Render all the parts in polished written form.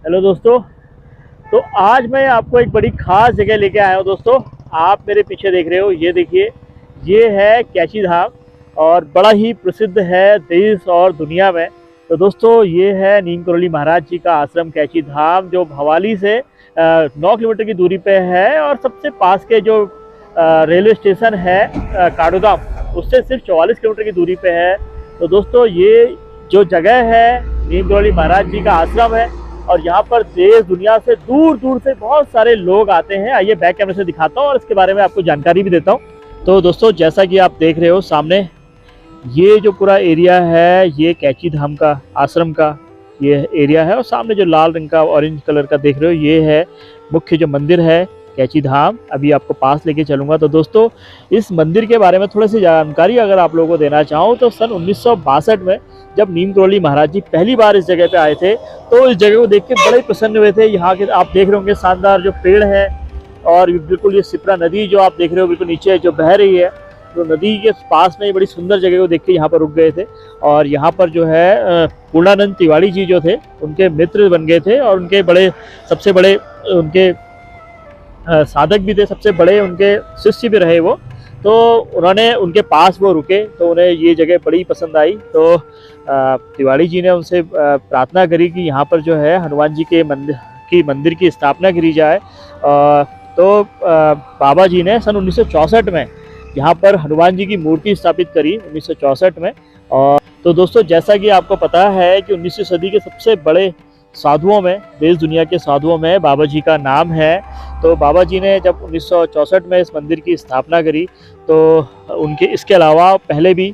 Hello दोस्तों। तो आज मैं आपको एक बड़ी खास जगह लेके आया हूँ दोस्तों। आप मेरे पीछे देख रहे हो, ये देखिए, ये है कैची धाम और बड़ा ही प्रसिद्ध है देश और दुनिया में। तो दोस्तों ये है नीम करोली महाराज जी का आश्रम कैची धाम, जो भवाली से 9 किलोमीटर की दूरी पे है और सबसे पास के जो रेलवे स्टेशन है काठगोदाम, उससे सिर्फ 44 किलोमीटर की दूरी पे है। तो दोस्तों ये जो जगह है नीम करोली महाराज जी का आश्रम है और यहाँ पर देश दुनिया से दूर दूर से बहुत सारे लोग आते हैं। आइए बैक कैमरे से दिखाता हूँ और इसके बारे में आपको जानकारी भी देता हूँ। तो दोस्तों जैसा कि आप देख रहे हो सामने, ये जो पूरा एरिया है ये कैची धाम का आश्रम का ये एरिया है और सामने जो लाल रंग का ऑरेंज कलर का देख रहे हो ये है मुख्य जो मंदिर है कैची धाम। अभी आपको पास लेके चलूंगा। तो दोस्तों इस मंदिर के बारे में थोड़ी सी जानकारी अगर आप लोगों को देना चाहूँ तो सन 1962 में जब नीम करोली महाराज जी पहली बार इस जगह पे आए थे तो इस जगह को देख के बड़े प्रसन्न हुए थे। यहाँ के आप देख रहे होंगे शानदार जो पेड़ है और बिल्कुल ये सिपरा नदी जो आप देख रहे हो बिल्कुल नीचे जो बह रही है, तो नदी के पास में ये बड़ी सुंदर जगह को देख के यहाँ पर रुक गए थे। और यहाँ पर जो है पूर्णानंद तिवारी जी जो थे उनके मित्र बन गए थे और उनके बड़े सबसे बड़े उनके साधक भी थे, सबसे बड़े उनके शिष्य भी रहे वो। तो उन्होंने उनके पास वो रुके तो उन्हें ये जगह बड़ी पसंद आई। तो तिवारी जी ने उनसे प्रार्थना करी कि यहाँ पर जो है हनुमान जी के मंदिर की स्थापना करी जाए। तो बाबा जी ने सन 1964 में यहाँ पर हनुमान जी की मूर्ति स्थापित करी 1964 में। और तो दोस्तों जैसा कि आपको पता है कि 19वीं सदी के सबसे बड़े साधुओं में, देश दुनिया के साधुओं में बाबा जी का नाम है। तो बाबा जी ने जब 1964 में इस मंदिर की स्थापना करी तो उनके इसके अलावा पहले भी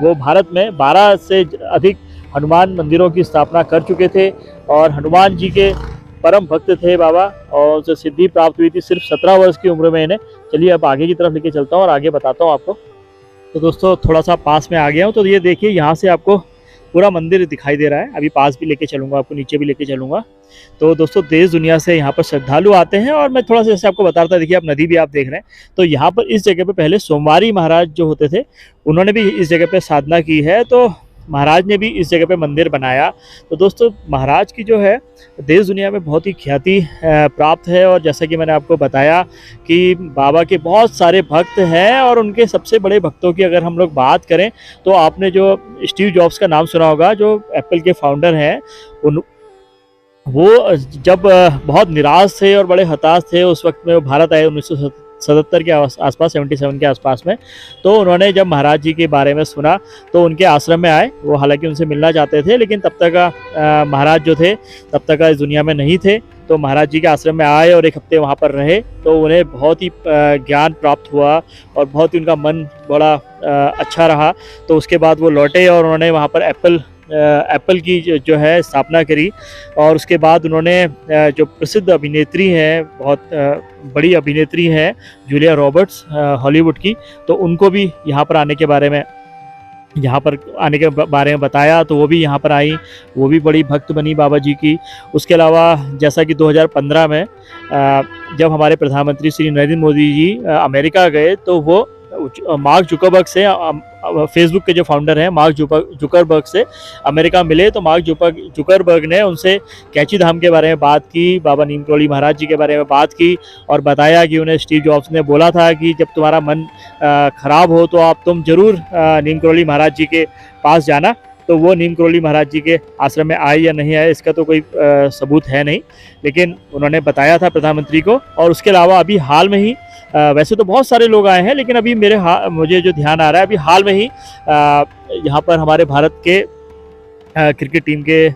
वो भारत में 12 से अधिक हनुमान मंदिरों की स्थापना कर चुके थे और हनुमान जी के परम भक्त थे बाबा और उनसे सिद्धि प्राप्त हुई थी सिर्फ 17 वर्ष की उम्र में इन्हें। चलिए अब आगे की तरफ लेके चलता हूँ और आगे बताता हूँ आपको। तो दोस्तों थोड़ा सा पास में आ गया हूँ। तो ये देखिए यहाँ से आपको पूरा मंदिर दिखाई दे रहा है। अभी पास भी लेके चलूंगा, आपको नीचे भी लेके चलूंगा। तो दोस्तों देश दुनिया से यहाँ पर श्रद्धालु आते हैं और मैं थोड़ा सा जैसे आपको बता रहा था, देखिए आप नदी भी आप देख रहे हैं। तो यहाँ पर इस जगह पे पहले सोमवारी महाराज जो होते थे उन्होंने भी इस जगह पे साधना की है, तो महाराज ने भी इस जगह पे मंदिर बनाया। तो दोस्तों महाराज की जो है देश दुनिया में बहुत ही ख्याति प्राप्त है और जैसा कि मैंने आपको बताया कि बाबा के बहुत सारे भक्त हैं और उनके सबसे बड़े भक्तों की अगर हम लोग बात करें तो आपने जो स्टीव जॉब्स का नाम सुना होगा, जो एप्पल के फाउंडर हैं, वो जब बहुत निराश थे और बड़े हताश थे उस वक्त में वो भारत आए 1977 के आसपास, 77 के आसपास में। तो उन्होंने जब महाराज जी के बारे में सुना तो उनके आश्रम में आए। वो हालांकि उनसे मिलना चाहते थे लेकिन तब तक महाराज जो थे तब तक इस दुनिया में नहीं थे। तो महाराज जी के आश्रम में आए और एक हफ्ते वहाँ पर रहे तो उन्हें बहुत ही ज्ञान प्राप्त हुआ और बहुत ही उनका मन बड़ा अच्छा रहा। तो उसके बाद वो लौटे और उन्होंने वहाँ पर एप्पल की जो है स्थापना करी। और उसके बाद उन्होंने जो प्रसिद्ध अभिनेत्री हैं, बहुत बड़ी अभिनेत्री हैं जूलिया रॉबर्ट्स हॉलीवुड की, तो उनको भी यहाँ पर आने के बारे में बताया। तो वो भी यहाँ पर आई, वो भी बड़ी भक्त बनी बाबा जी की। उसके अलावा जैसा कि 2015 में जब हमारे प्रधानमंत्री श्री नरेंद्र मोदी जी अमेरिका गए तो वो मार्क जुकरबर्ग से, फेसबुक के जो फाउंडर हैं मार्क जुकरबर्ग से अमेरिका मिले। तो मार्क जुकरबर्ग ने उनसे कैची धाम के बारे में बात की, बाबा नीम करोली महाराज जी के बारे में बात की और बताया कि उन्हें स्टीव जॉब्स ने बोला था कि जब तुम्हारा मन खराब हो तो तुम जरूर नीम करोली महाराज जी के पास जाना। तो वो नीम करोली महाराज जी के आश्रम में आए या नहीं आए इसका तो कोई सबूत है नहीं, लेकिन उन्होंने बताया था प्रधानमंत्री को। और उसके अलावा अभी हाल में ही वैसे तो बहुत सारे लोग आए हैं लेकिन अभी मुझे जो ध्यान आ रहा है, अभी हाल में ही यहाँ पर हमारे भारत के क्रिकेट टीम के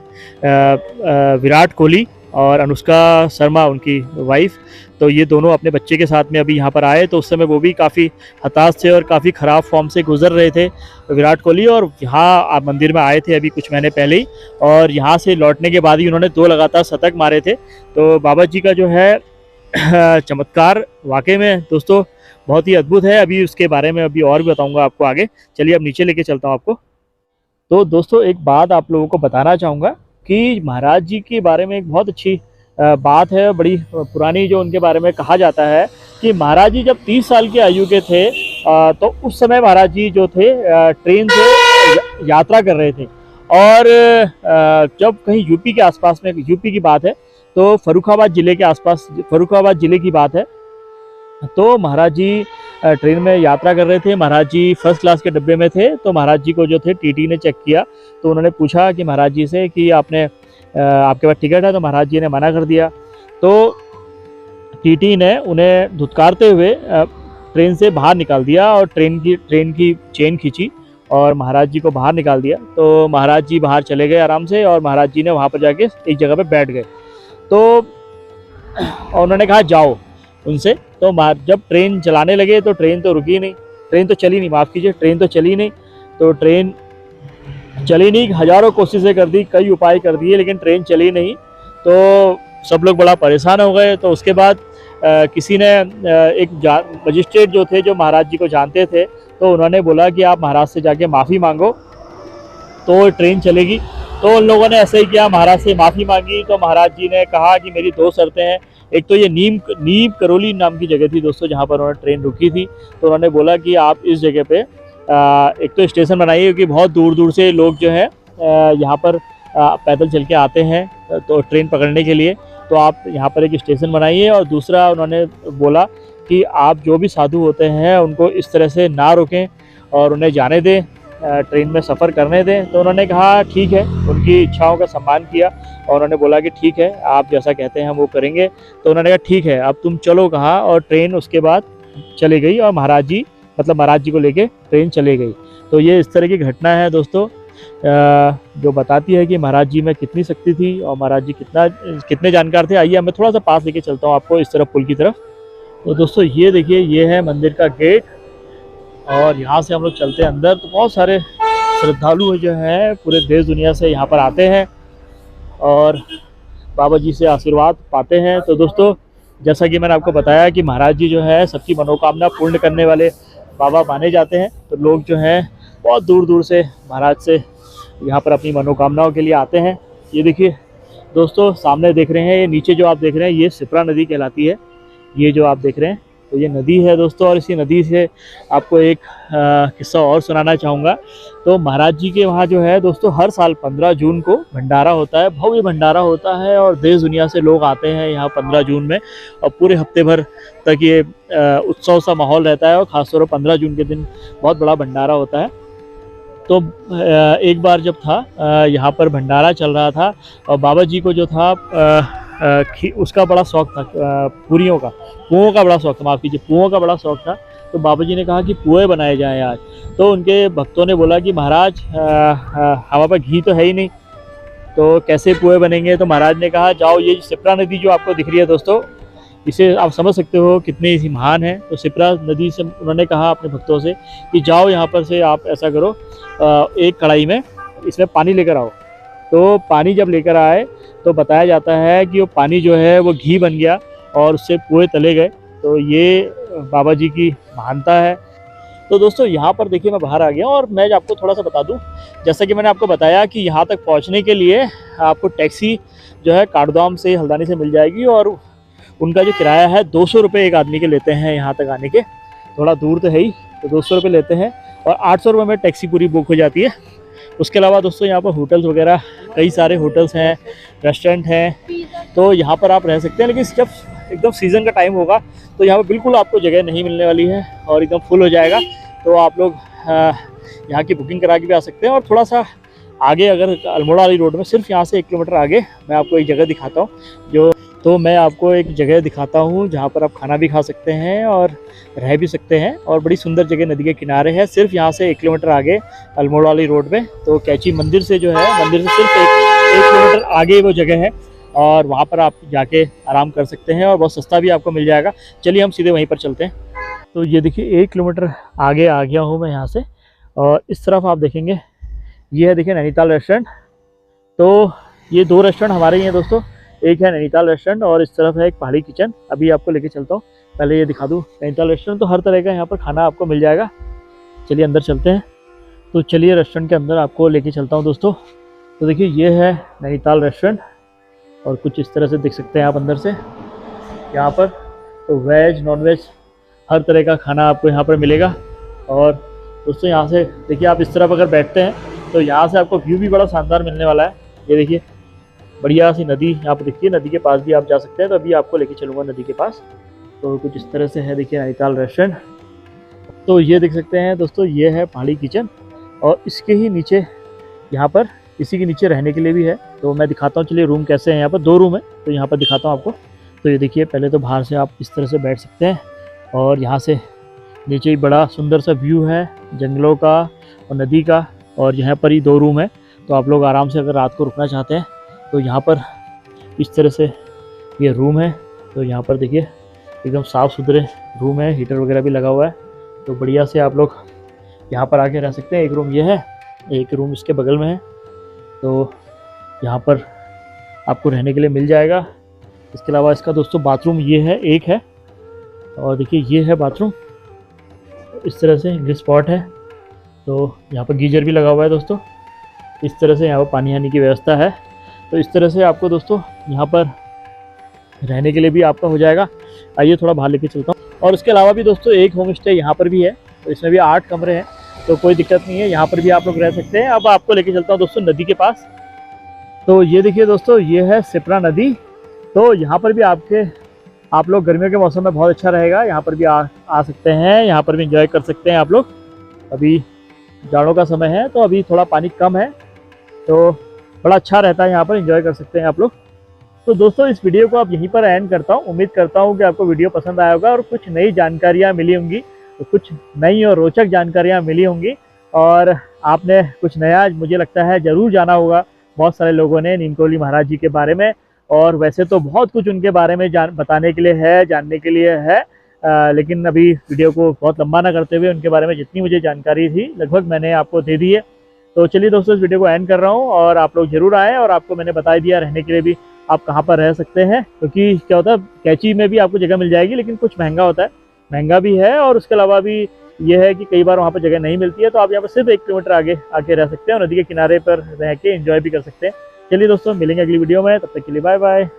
विराट कोहली और अनुष्का शर्मा उनकी वाइफ, तो ये दोनों अपने बच्चे के साथ में अभी यहाँ पर आए। तो उस समय वो भी काफ़ी हताश थे और काफ़ी ख़राब फॉर्म से गुजर रहे थे विराट कोहली, और यहाँ मंदिर में आए थे अभी कुछ महीने पहले ही। और यहाँ से लौटने के बाद ही उन्होंने 2 लगातार शतक मारे थे। तो बाबा जी का जो है चमत्कार वाकई में दोस्तों बहुत ही अद्भुत है। अभी उसके बारे में अभी और भी बताऊंगा आपको आगे। चलिए अब नीचे लेके चलता हूँ आपको। तो दोस्तों एक बात आप लोगों को बताना चाहूँगा कि महाराज जी के बारे में एक बहुत अच्छी बात है, बड़ी पुरानी, जो उनके बारे में कहा जाता है कि महाराज जी जब 30 साल की आयु के थे तो उस समय महाराज जी जो थे ट्रेन से यात्रा कर रहे थे और जब कहीं यूपी के आसपास में, यूपी की बात है तो फर्रुखाबाद जिले के आसपास, फर्रुखाबाद जिले की बात है, तो महाराज जी ट्रेन में यात्रा कर रहे थे। महाराज जी फर्स्ट क्लास के डब्बे में थे। तो महाराज जी को जो थे टीटी ने चेक किया, तो उन्होंने पूछा कि महाराज जी से कि आपके पास टिकट है, तो महाराज जी ने मना कर दिया। तो टीटी ने उन्हें धुतकारते हुए ट्रेन से बाहर निकाल दिया और ट्रेन की चेन खींची और महाराज जी को बाहर निकाल दिया। तो महाराज जी बाहर चले गए आराम से और महाराज जी ने वहाँ पर जाके एक जगह पे बैठ गए। तो उन्होंने कहा जाओ उनसे। तो जब ट्रेन चलाने लगे तो ट्रेन तो रुकी नहीं, ट्रेन तो चली नहीं, माफ़ कीजिए, ट्रेन तो चली नहीं। तो ट्रेन चली नहीं, हज़ारों कोशिशें कर दी, कई उपाय कर दिए, लेकिन ट्रेन चली नहीं। तो सब लोग बड़ा परेशान हो गए। तो उसके बाद किसी ने एक मजिस्ट्रेट जो थे, जो महाराज जी को जानते थे, तो उन्होंने बोला कि आप महाराज से जाके माफ़ी मांगो तो ट्रेन चलेगी। तो उन लोगों ने ऐसे ही किया, महाराज से माफ़ी मांगी। तो महाराज जी ने कहा कि मेरी दो शर्तें हैं। एक तो ये नीम करौली नाम की जगह थी दोस्तों, जहाँ पर उन्होंने ट्रेन रुकी थी। तो उन्होंने बोला कि आप इस जगह पे एक तो स्टेशन बनाइए, क्योंकि बहुत दूर दूर से लोग जो है यहाँ पर पैदल चल के आते हैं तो ट्रेन पकड़ने के लिए, तो आप यहाँ पर एक स्टेशन बनाइए। और दूसरा उन्होंने बोला कि आप जो भी साधु होते हैं उनको इस तरह से ना रोकें और उन्हें जाने दें, ट्रेन में सफ़र करने दें। तो उन्होंने कहा ठीक है, उनकी इच्छाओं का सम्मान किया और उन्होंने बोला कि ठीक है, आप जैसा कहते हैं हम वो करेंगे। तो उन्होंने कहा ठीक है, अब तुम चलो कहा, और ट्रेन उसके बाद चली गई और महाराज जी को लेके ट्रेन चली गई। तो ये इस तरह की घटना है दोस्तों, जो बताती है कि महाराज जी में कितनी शक्ति थी और महाराज जी कितने जानकार थे। आइए मैं थोड़ा सा पास लेके चलता हूँ आपको इस तरफ, पुल की तरफ। तो दोस्तों ये देखिए, ये है मंदिर का गेट और यहाँ से हम लोग चलते हैं अंदर। तो बहुत सारे श्रद्धालु जो हैं पूरे देश दुनिया से यहाँ पर आते हैं और बाबा जी से आशीर्वाद पाते हैं। तो दोस्तों जैसा कि मैंने आपको बताया कि महाराज जी जो है सबकी मनोकामना पूर्ण करने वाले बाबा माने जाते हैं। तो लोग जो हैं बहुत दूर दूर से महाराज से यहाँ पर अपनी मनोकामनाओं के लिए आते हैं। ये देखिए दोस्तों, सामने देख रहे हैं, ये नीचे जो आप देख रहे हैं ये सिप्रा नदी कहलाती है। ये जो आप देख रहे हैं तो ये नदी है दोस्तों। और इसी नदी से आपको एक किस्सा और सुनाना चाहूँगा। तो महाराज जी के वहाँ जो है दोस्तों, हर साल 15 जून को भंडारा होता है, भव्य भंडारा होता है और देश दुनिया से लोग आते हैं यहाँ 15 जून में और पूरे हफ्ते भर तक ये उत्सव सा माहौल रहता है। और ख़ासतौर पर 15 जून के दिन बहुत बड़ा भंडारा होता है। तो एक बार जब था यहाँ पर भंडारा चल रहा था और बाबा जी को जो था उसका बड़ा शौक था, पूरियों का बड़ा शौक था, माफ़ कीजिए, पुओं का बड़ा शौक था। तो बाबा जी ने कहा कि पुए बनाए जाएं आज। तो उनके भक्तों ने बोला कि महाराज हमारे पास घी तो है ही नहीं, तो कैसे पुए बनेंगे। तो महाराज ने कहा जाओ, ये सिप्रा नदी जो आपको दिख रही है दोस्तों, इसे आप समझ सकते हो कितनी इसी महान है। तो सिप्रा नदी से उन्होंने कहा अपने भक्तों से कि जाओ यहाँ पर से आप ऐसा करो, एक कढ़ाई में इसमें पानी लेकर आओ। तो पानी जब लेकर आए तो बताया जाता है कि वो पानी जो है वो घी बन गया और उससे पुए तले गए। तो ये बाबा जी की महानता है। तो दोस्तों यहाँ पर देखिए, मैं बाहर आ गया और मैं आपको थोड़ा सा बता दूं, जैसा कि मैंने आपको बताया कि यहाँ तक पहुँचने के लिए आपको टैक्सी जो है काठगोदाम से, हल्द्वानी से मिल जाएगी और उनका जो किराया है 200 रुपये एक आदमी के लेते हैं। यहाँ तक आने के थोड़ा दूर तो है ही, तो 200 रुपये लेते हैं और 800 रुपये में टैक्सी पूरी बुक हो जाती है। उसके अलावा दोस्तों यहाँ पर होटल्स वगैरह कई सारे होटल्स हैं, रेस्टोरेंट हैं, तो यहाँ पर आप रह सकते हैं। लेकिन जब एकदम सीज़न का टाइम होगा तो यहाँ पर बिल्कुल आपको जगह नहीं मिलने वाली है और एकदम फुल हो जाएगा। तो आप लोग यहाँ की बुकिंग करा के भी आ सकते हैं। और थोड़ा सा आगे, अगर अल्मोड़ा वाली रोड में सिर्फ यहाँ से 1 किलोमीटर आगे मैं आपको एक जगह दिखाता हूँ, मैं आपको एक जगह दिखाता हूँ जहाँ पर आप खाना भी खा सकते हैं और रह भी सकते हैं। और बड़ी सुंदर जगह नदी के किनारे है, सिर्फ यहाँ से 1 किलोमीटर आगे अल्मोड़ा वाली रोड में। तो कैची मंदिर से जो है, मंदिर से सिर्फ 1 किलोमीटर आगे वो जगह है और वहाँ पर आप जाके आराम कर सकते हैं और बहुत सस्ता भी आपको मिल जाएगा। चलिए हम सीधे वहीं पर चलते हैं। तो ये देखिए 1 किलोमीटर आगे आ गया हूँ मैं यहाँ से और इस तरफ आप देखेंगे ये है, देखिए नैनीताल रेस्टोरेंट। तो ये 2 रेस्टोरेंट हमारे ही हैं दोस्तों, एक है नैनीताल रेस्टोरेंट और इस तरफ है एक पहाड़ी किचन। अभी आपको लेके चलता हूँ, पहले ये दिखा दूँ नैनीताल रेस्टोरेंट। तो हर तरह का यहाँ पर खाना आपको मिल जाएगा। चलिए अंदर चलते हैं। तो चलिए रेस्टोरेंट के अंदर आपको लेके चलता हूँ दोस्तों। तो देखिए ये है नैनीताल रेस्टोरेंट और कुछ इस तरह से देख सकते हैं आप अंदर से। यहाँ पर तो वेज नॉन वेज हर तरह का खाना आपको यहाँ पर मिलेगा। और दोस्तों यहाँ से देखिए, आप इस तरफ अगर बैठते हैं तो यहाँ से आपको व्यू भी बड़ा शानदार मिलने वाला है। ये देखिए बढ़िया सी नदी यहाँ पर दिखती है, नदी के पास भी आप जा सकते हैं। तो अभी आपको लेके चलूँगा नदी के पास। तो कुछ इस तरह से है, देखिए नैनीताल रेस्टोरेंट। तो ये देख सकते हैं दोस्तों, ये है पहाड़ी किचन और इसके ही नीचे यहाँ पर इसी के नीचे रहने के लिए भी है। तो मैं दिखाता हूँ, चलिए रूम कैसे हैं। यहाँ पर 2 रूम है, तो यहाँ पर दिखाता हूँ आपको। तो ये देखिए पहले तो बाहर से आप इस तरह से बैठ सकते हैं और यहाँ से नीचे ही बड़ा सुंदर सा व्यू है जंगलों का और नदी का। और यहाँ पर ही 2 रूम है, तो आप लोग आराम से अगर रात को रुकना चाहते हैं तो यहाँ पर इस तरह से ये रूम है। तो यहाँ पर देखिए एकदम साफ़ सुथरे रूम है, हीटर वगैरह भी लगा हुआ है। तो बढ़िया से आप लोग यहाँ पर आके रह सकते हैं। एक रूम ये है, एक रूम इसके बगल में है। तो यहाँ पर आपको रहने के लिए मिल जाएगा। इसके अलावा इसका दोस्तों बाथरूम ये है, एक है। और देखिए ये है बाथरूम, इस तरह से इंग्लिश स्पॉट है। तो यहाँ पर गीजर भी लगा हुआ है दोस्तों। इस तरह से यहाँ पर पानी आने की व्यवस्था है। तो इस तरह से आपको दोस्तों यहाँ पर रहने के लिए भी आपका हो जाएगा। आइए थोड़ा बाहर लेके चलता हूँ। और उसके अलावा भी दोस्तों एक होम स्टे यहाँ पर भी है, तो इसमें भी 8 कमरे हैं। तो कोई दिक्कत नहीं है, यहाँ पर भी आप लोग रह सकते हैं। अब आपको लेके चलता हूँ दोस्तों नदी के पास। तो ये देखिए दोस्तों, ये है सिप्रा नदी। तो यहाँ पर भी आप लोग गर्मियों के मौसम में बहुत अच्छा रहेगा। यहाँ पर भी आ सकते हैं, यहाँ पर भी इंजॉय कर सकते हैं आप लोग। अभी जाड़ों का समय है तो अभी थोड़ा पानी कम है, तो बड़ा अच्छा रहता है, यहाँ पर इंजॉय कर सकते हैं आप लोग। तो दोस्तों इस वीडियो को आप यहीं पर एंड करता हूँ। उम्मीद करता हूँ कि आपको वीडियो पसंद आया होगा और कुछ नई जानकारियाँ मिली होंगी, तो कुछ नई और रोचक जानकारियाँ मिली होंगी और आपने कुछ नया मुझे लगता है ज़रूर जाना होगा। बहुत सारे लोगों ने नीम करोली महाराज जी के बारे में, और वैसे तो बहुत कुछ उनके बारे में बताने के लिए है, जानने के लिए है। लेकिन अभी वीडियो को बहुत लंबा ना करते हुए उनके बारे में जितनी मुझे जानकारी थी लगभग मैंने आपको दे दी है। तो चलिए दोस्तों इस वीडियो को एंड कर रहा हूँ और आप लोग जरूर आएँ। और आपको मैंने बता दिया रहने के लिए भी आप कहाँ पर रह सकते हैं, क्योंकि क्या होता है कैची में भी आपको जगह मिल जाएगी, लेकिन कुछ महंगा होता है, महंगा भी है। और उसके अलावा भी ये है कि कई बार वहाँ पर जगह नहीं मिलती है, तो आप यहाँ पर सिर्फ 1 किलोमीटर आगे आके रह सकते हैं और नदी के किनारे पर रह के एंजॉय भी कर सकते हैं। चलिए दोस्तों मिलेंगे अगली वीडियो में, तब तक के लिए बाय बाय।